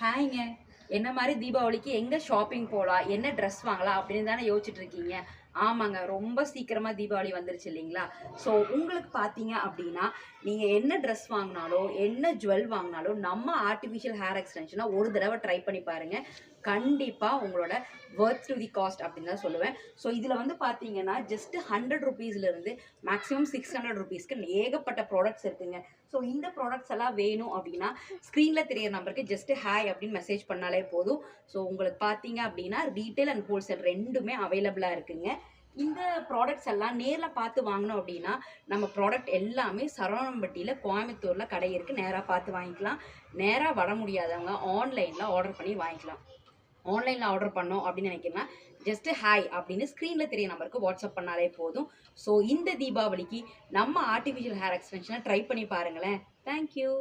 ஹாய்ங்க. என்ன மாரி தீபாவளிக்கு எங்க ஷாப்பிங் போலாம்? என்ன ட்ரெஸ் வாங்கலாம்? அப்படின்னு தானே யோசிச்சுட்டு இருக்கீங்க. ஆமாங்க. ரொம்ப சீக்கிரமா தீபாவளி வந்துருச்சு இல்லைங்களா? ஸோ உங்களுக்கு பார்த்தீங்க அப்படின்னா, நீங்க என்ன ட்ரெஸ் வாங்குனாலும், என்ன ஜுவல் வாங்குனாலும், நம்ம ஆர்ட்டிஃபிஷியல் ஹேர் எக்ஸ்டென்ஷன ஒரு தடவ ட்ரை பண்ணி பாருங்க. கண்டிப்பா உங்களோட வொர்த் டு தி காஸ்ட் அப்படின்னு தான் சொல்லுவேன். ஸோ இதுல வந்து பார்த்தீங்கன்னா, ஜஸ்ட் ₹100 மேக்ஸிமம் ₹600க்கு ஏகப்பட்ட ப்ராடக்ட்ஸ் இருக்குங்க. ஸோ இந்த ப்ராடக்ட்ஸ் எல்லாம் வேணும் அப்படின்னா, ஸ்க்ரீன்ல தெரியிற நம்பருக்கு ஜஸ்ட் ஹாய் அப்படின்னு மெசேஜ் பண்ணாலே போதும். ஸோ உங்களுக்கு பார்த்தீங்க அப்படின்னா, ரீட்டெயில் அண்ட் ஹோல்சேல் 2மே அவைலபிளா இருக்குங்க. இந்த ப்ராடக்ட்ஸ் எல்லாம் நேர்ல பார்த்து வாங்கணும் அப்படின்னா, நம்ம ப்ராடக்ட் எல்லாமே சரவணம்பட்டியில, கோயம்புத்தூர்ல கடை இருக்கு. நேரா பார்த்து வாங்கிக்கலாம். நேரா வர முடியாதவங்க ஆன்லைன்ல ஆர்டர் பண்ணி வாங்கிக்கலாம். ஆன்லைன்ல ஆர்டர் பண்ணோம் அப்படின்னு நினைக்கிறேன்னா, ஜஸ்ட் ஹாய் அப்படின்னு ஸ்க்ரீன்ல தெரிய நம்பருக்கு வாட்ஸ்அப் பண்ணாலே போதும். ஸோ இந்த தீபாவளிக்கு நம்ம ஆர்ட்டிஃபிஷியல் ஹேர் எக்ஸ்டென்ஷனை ட்ரை பண்ணி பாருங்களேன். Thank you.